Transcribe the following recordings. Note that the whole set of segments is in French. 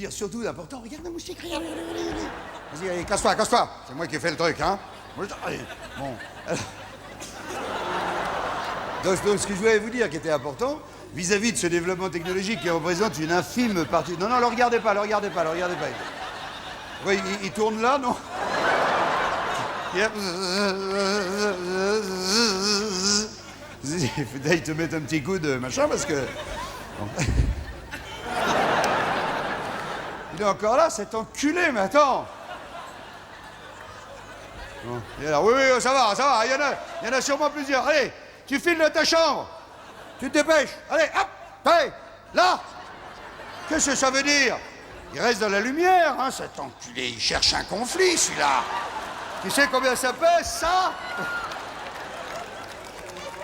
dire surtout d'important. Regarde le moustique, regarde. Vas-y, allez, casse-toi, casse-toi. C'est moi qui ai fait le truc, hein. Allez, bon. Donc, ce que je voulais vous dire qui était important, vis-à-vis de ce développement technologique qui représente une infime partie... Non, le regardez pas. Oui, il tourne là, non? Il faudrait te mettre un petit coup de machin parce que... Bon. Il est encore là, cet enculé, mais attends. Bon, il est là. Oui, ça va, il y en a sûrement plusieurs. Allez, tu files de ta chambre. Tu te dépêches. Allez, hop, hey, là. Qu'est-ce que ça veut dire? Il reste dans la lumière, hein, cet enculé. Il cherche un conflit, celui-là. Tu sais combien ça pèse, ça?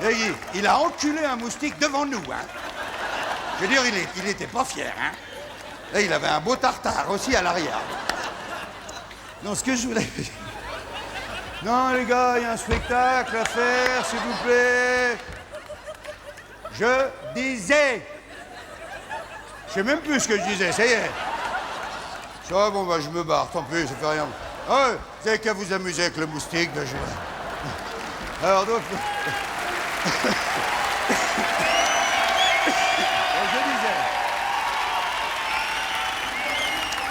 Et il a enculé un moustique devant nous, hein. Je veux dire, il était pas fier, hein. Là, il avait un beau tartare aussi à l'arrière. Non, ce que je voulais... Non, les gars, il y a un spectacle à faire, s'il vous plaît. Je disais... Je sais même plus ce que je disais, ça y est. Ça, bon, bah, je me barre, tant pis, ça fait rien. Ah, vous avez qu'à vous amuser avec le moustique, ben, Alors, donc... je disais...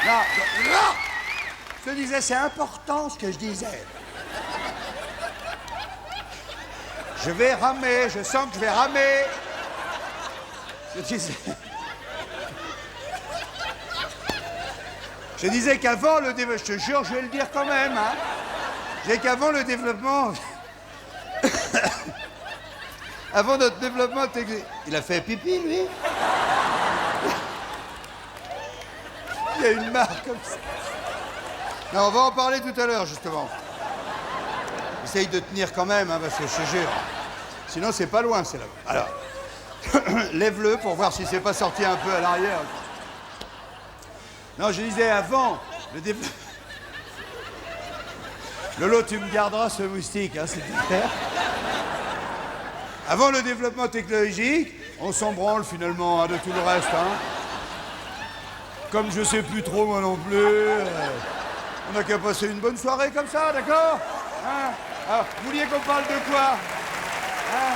Non, je disais, c'est important ce que je disais. Je vais ramer, je sens que je vais ramer. Je disais... Je disais qu'avant le développement... Je te jure, je vais le dire quand même, hein. Je disais qu'avant le développement... Avant notre développement technique... Il a fait pipi, lui? Il y a une marque comme ça. Non, on va en parler tout à l'heure, justement. Essaye de tenir quand même, hein, parce que je te jure. Sinon, c'est pas loin, c'est là. Alors, lève-le pour voir si c'est pas sorti un peu à l'arrière. Non, je disais avant le développement... Lolo, tu me garderas ce moustique, hein, c'est clair. Avant le développement technologique, on s'en branle finalement hein, de tout le reste. Hein. Comme je sais plus trop moi non plus, on n'a qu'à passer une bonne soirée comme ça, d'accord hein. Alors, vous vouliez qu'on parle de quoi hein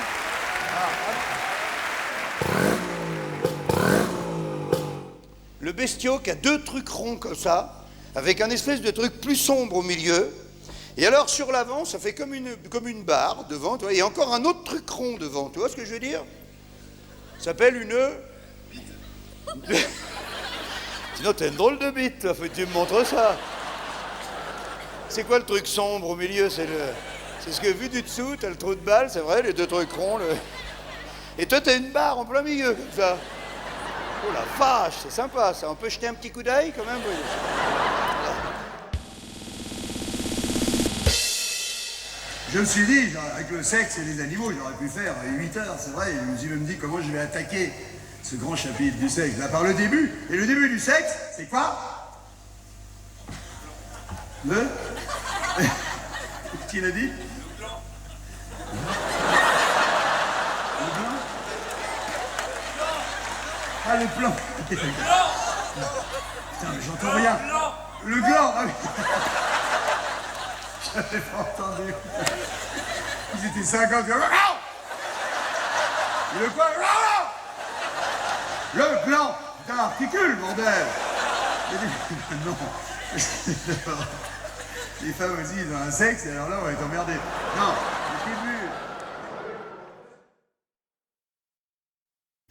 Le bestiau qui a deux trucs ronds comme ça, avec un espèce de truc plus sombre au milieu. Et alors, sur l'avant, ça fait comme une barre devant, tu vois, et encore un autre truc rond devant, tu vois ce que je veux dire? Ça s'appelle une... Sinon, t'as une drôle de bite, là, faut que tu me montres ça. C'est quoi le truc sombre au milieu? C'est ce que, vu du dessous, t'as le trou de balle, c'est vrai, les deux trucs ronds, Et toi, t'as une barre en plein milieu, comme ça. Oh la vache, c'est sympa, ça. On peut jeter un petit coup d'œil, quand même? Oui. Je me suis dit, genre, avec le sexe et les animaux, j'aurais pu faire 8 heures, c'est vrai. Je me suis même dit comment je vais attaquer ce grand chapitre du sexe. Là, par le début. Et le début du sexe, c'est quoi? Le Qui l'a dit? Le blanc. Le blanc? Ah, le plan. Le blanc. Putain, mais j'entends rien. Le gland. Ah oui. J'avais pas entendu. Ils étaient 50. Le quoi? Le gland. Putain, articule, bordel. Non. Les femmes aussi, ils ont un sexe, et alors là, on va être emmerdés. Non, le début.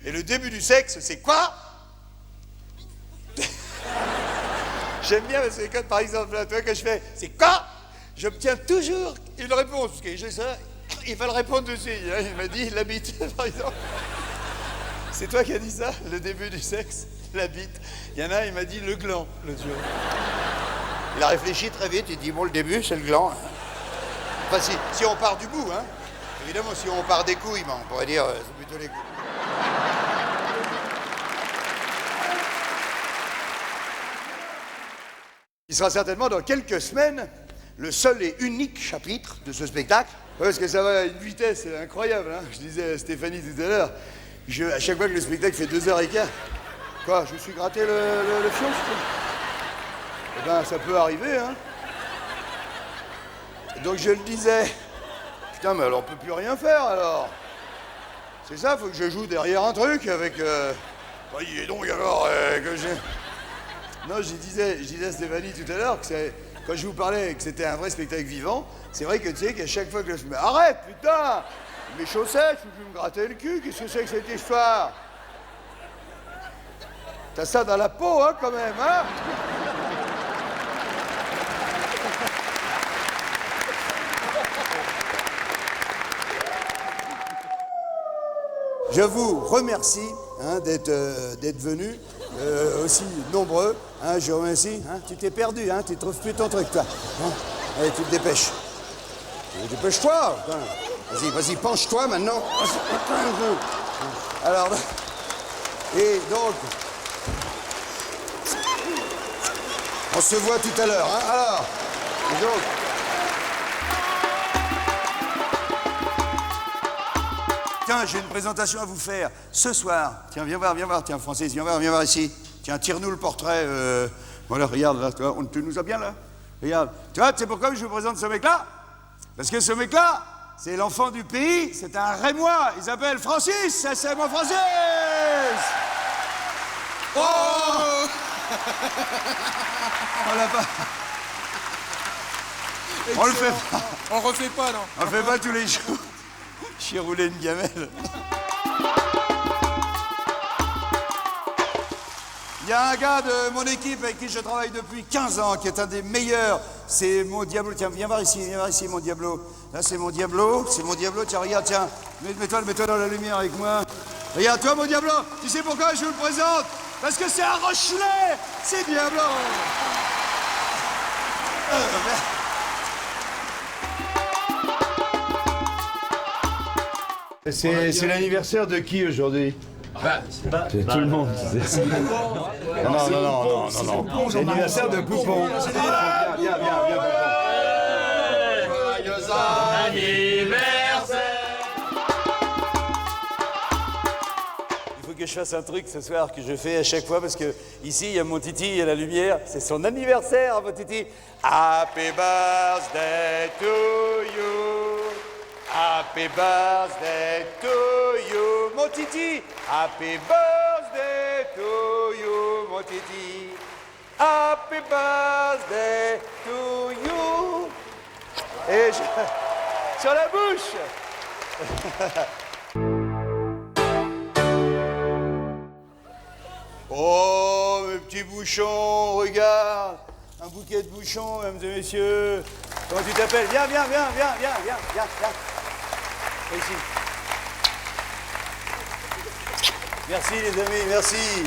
Et le début du sexe, c'est quoi? J'aime bien parce que quand, par exemple, là, tu vois, que je fais, c'est quoi? J'obtiens toujours une réponse, parce que j'ai ça, il va le répondre aussi. Hein, il m'a dit la bite, par exemple. C'est toi qui as dit ça, le début du sexe, la bite. Il y en a, il m'a dit le gland, le dieu. Il a réfléchi très vite, il dit bon, le début, c'est le gland. Enfin, si on part du bout, hein. Évidemment, si on part des couilles, ben, on pourrait dire c'est plutôt les couilles. Il sera certainement dans quelques semaines le seul et unique chapitre de ce spectacle. Ouais, parce que ça va à une vitesse incroyable. Hein. Je disais à Stéphanie tout à l'heure, à chaque fois que le spectacle fait 2h15, Quoi, je me suis gratté le fion? Eh ben, ça peut arriver, hein. Donc je le disais. Putain, mais alors on peut plus rien faire, alors. C'est ça, faut que je joue derrière un truc avec... Bah, il est donc alors que j'ai... Non, je disais à Stéphanie tout à l'heure que c'est... Quand je vous parlais que c'était un vrai spectacle vivant, c'est vrai que tu sais qu'à chaque fois que je me... Arrête, putain! Mes chaussettes, je peux me gratter le cul, qu'est-ce que c'est que cette histoire? T'as ça dans la peau, hein, quand même, hein? Je vous remercie hein, d'être venus aussi nombreux. Hein, je vous remercie. Hein, tu t'es perdu, hein, tu trouves plus ton truc, toi. Hein, allez, tu te dépêches. Dépêche-toi. Vas-y, penche-toi maintenant. Alors, et donc, on se voit tout à l'heure. Hein, alors, et donc. Tiens, j'ai une présentation à vous faire ce soir. Tiens, viens voir, tiens, Francis, viens voir ici. Tiens, tire-nous le portrait. Voilà, regarde là, toi, tu nous as bien là. Regarde. Tu vois, tu sais pourquoi je vous présente ce mec-là? Parce que ce mec-là, c'est l'enfant du pays, c'est un Rémois. Il s'appelle Francis, c'est mon Francis. Oh on l'a pas. On le fait pas. On refait pas, non? On le fait pas tous les jours. J'ai roulé une gamelle. Il y a un gars de mon équipe avec qui je travaille depuis 15 ans, qui est un des meilleurs. C'est mon Diablo. Tiens, viens voir ici, mon Diablo. Là, c'est mon Diablo. Tiens, regarde, tiens. Mets-toi dans la lumière avec moi. Regarde, toi, mon Diablo. Tu sais pourquoi je vous le présente? Parce que c'est un Rochelet. C'est Diablo. C'est l'anniversaire de qui aujourd'hui? C'est tout le monde. Non. C'est l'anniversaire de Poupon. Viens, Poupon. Joyeux anniversaire. Il faut que je fasse un truc ce soir que je fais à chaque fois parce que ici il y a mon Titi, il y a la lumière. C'est son anniversaire, mon Titi. Happy birthday to you. Happy birthday to you, mon Titi. Happy birthday to you, mon Titi. Happy birthday to you. Et sur la bouche. Oh, mes petits bouchons, regarde. Un bouquet de bouchons, mesdames et messieurs. Comment tu t'appelles? Viens. Ici. Merci les amis, merci.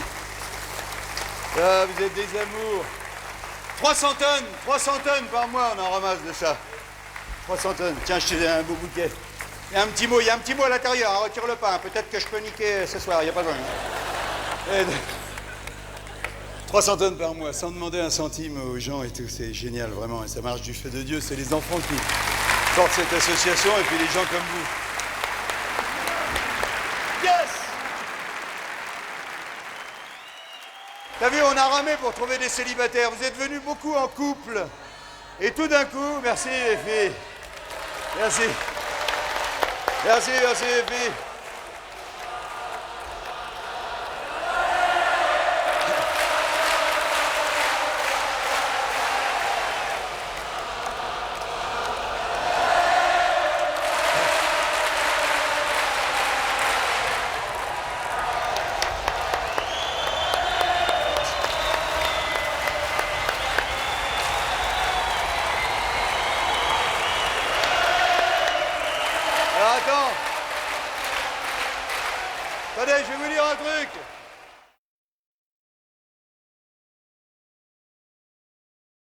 Ah, vous êtes des amours. 300 tonnes par mois, on en ramasse de ça. 300 tonnes. Tiens, je te donne un beau bouquet. Il y a un petit mot à l'intérieur, hein, retire-le pas. Hein. Peut-être que je peux niquer ce soir, il n'y a pas besoin. 300 tonnes par mois, sans demander un centime aux gens et tout, c'est génial, vraiment. Et ça marche du fait de Dieu, c'est les enfants qui portent cette association et puis les gens comme vous. Yes! T'as vu, on a ramé pour trouver des célibataires. Vous êtes venus beaucoup en couple. Et tout d'un coup, merci les filles. Merci les filles. Attends. Attendez, je vais vous dire un truc.